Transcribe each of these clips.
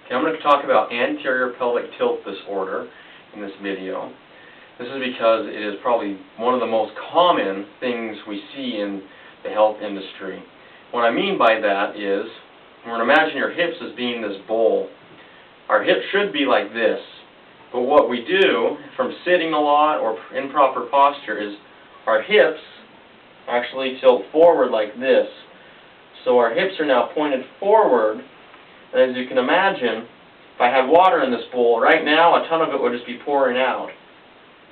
Okay, I'm going to talk about anterior pelvic tilt disorder in this video. This is because it is probably one of the most common things we see in the health industry. What I mean by that is, we're going to imagine your hips as being this bowl. Our hips should be like this, but what we do from sitting a lot or improper posture is our hips actually tilt forward like this. So our hips are now pointed forward. And as you can imagine, if I had water in this bowl, right now a ton of it would just be pouring out.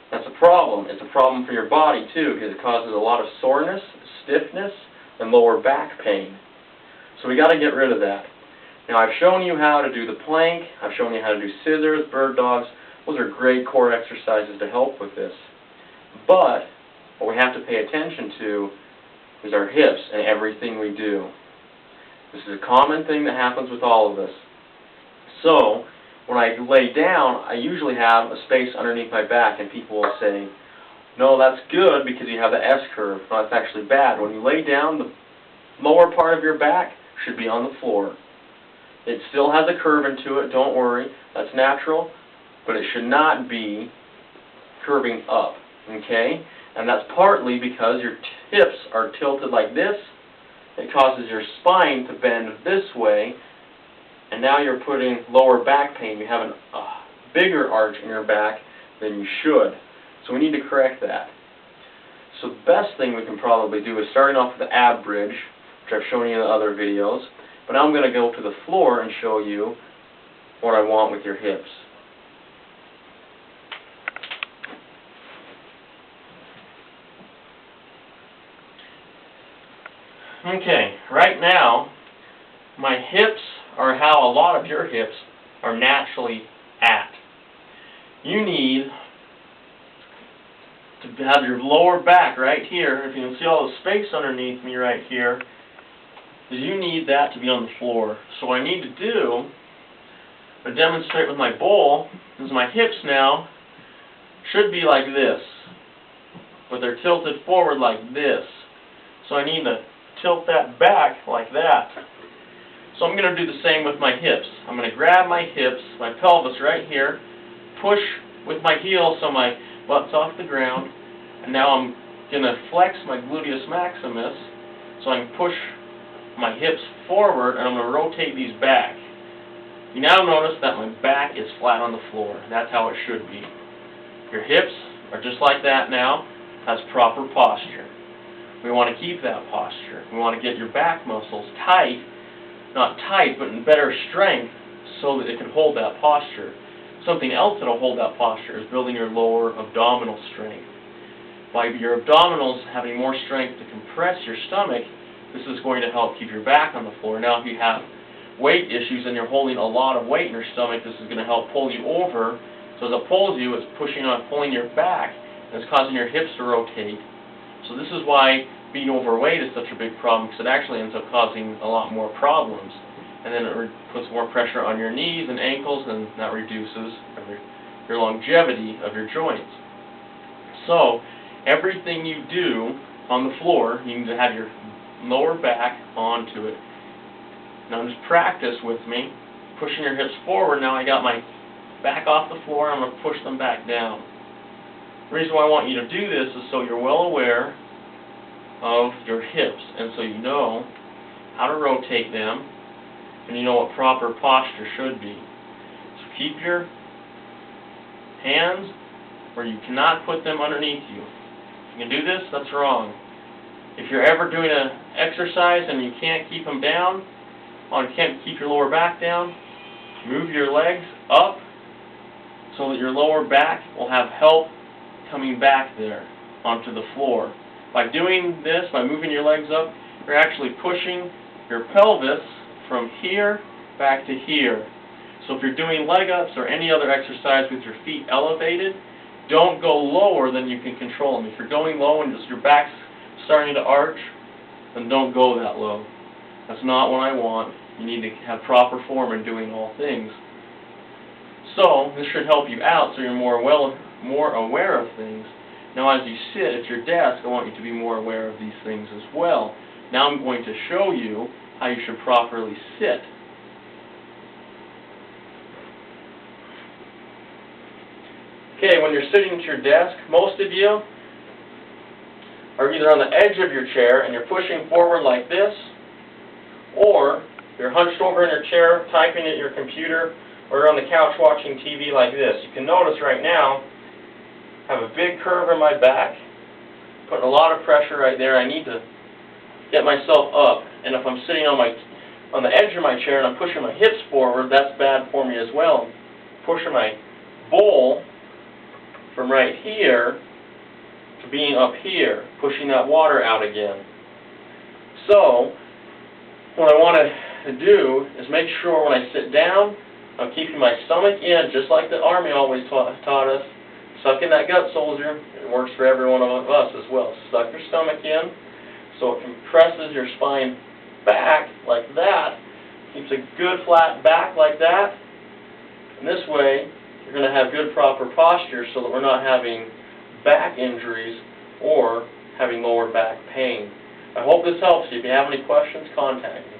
That's a problem. It's a problem for your body too, because it causes a lot of soreness, stiffness, and lower back pain. So we got to get rid of that. Now I've shown you how to do the plank, I've shown you how to do scissors, bird dogs. Those are great core exercises to help with this. But what we have to pay attention to is our hips and everything we do. This is a common thing that happens with all of us. So, when I lay down, I usually have a space underneath my back, and people will say, no, that's good because you have the S-curve. No, that's actually bad. When you lay down, the lower part of your back should be on the floor. It still has a curve into it, don't worry. That's natural, but it should not be curving up, okay? And that's partly because your hips are tilted like this. It causes your spine to bend this way, and now you're putting lower back pain. You have a bigger arch in your back than you should. So we need to correct that. So the best thing we can probably do is starting off with the ab bridge, which I've shown you in the other videos. But now I'm going to go to the floor and show you what I want with your hips. Okay, right now, my hips are how a lot of your hips are naturally at. You need to have your lower back right here. If you can see all the space underneath me right here, is you need that to be on the floor. So what I need to do, to demonstrate with my bowl, is my hips now should be like this, but they're tilted forward like this. So I need to tilt that back like that. So I'm going to do the same with my hips. I'm going to grab my hips, my pelvis right here, push with my heel so my butt's off the ground, and now I'm going to flex my gluteus maximus so I can push my hips forward, and I'm going to rotate these back. You now notice that my back is flat on the floor. That's how it should be. Your hips are just like that now. That's proper posture. We want to keep that posture. We want to get your back muscles tight, not tight, but in better strength so that it can hold that posture. Something else that will hold that posture is building your lower abdominal strength. By your abdominals having more strength to compress your stomach, this is going to help keep your back on the floor. Now if you have weight issues and you're holding a lot of weight in your stomach, this is going to help pull you over. So as it pulls you, it's pulling your back, and it's causing your hips to rotate. So this is why being overweight is such a big problem, because it actually ends up causing a lot more problems. And then it puts more pressure on your knees and ankles, and that reduces your longevity of your joints. So everything you do on the floor, you need to have your lower back onto it. Now just practice with me, pushing your hips forward. Now I got my back off the floor, I'm going to push them back down. The reason why I want you to do this is so you're well aware of your hips, and so you know how to rotate them, and you know what proper posture should be. So keep your hands where you cannot put them underneath you. If you can do this, that's wrong. If you're ever doing an exercise and you can't keep them down, or you can't keep your lower back down, move your legs up so that your lower back will have help coming back there onto the floor. By doing this, by moving your legs up, you're actually pushing your pelvis from here back to here. So if you're doing leg ups or any other exercise with your feet elevated, don't go lower than you can control them. If you're going low and just your back's starting to arch, then don't go that low. That's not what I want. You need to have proper form in doing all things. So this should help you out so you're more aware of things. Now as you sit at your desk, I want you to be more aware of these things as well. Now I'm going to show you how you should properly sit. when you're sitting at your desk, most of you are either on the edge of your chair and you're pushing forward like this, or you're hunched over in your chair typing at your computer, or you're on the couch watching TV like this. You can notice right now I have a big curve in my back, putting a lot of pressure right there. I need to get myself up, and if I'm sitting on the edge of my chair and I'm pushing my hips forward, that's bad for me as well. Pushing my bowl from right here to being up here, pushing that water out again. So what I want to do is make sure when I sit down, I'm keeping my stomach in, just like the Army always taught us. Suck in that gut, soldier. It works for every one of us as well. Suck your stomach in so it compresses your spine back like that. Keeps a good flat back like that. And this way, you're going to have good proper posture so that we're not having back injuries or having lower back pain. I hope this helps you. If you have any questions, contact me.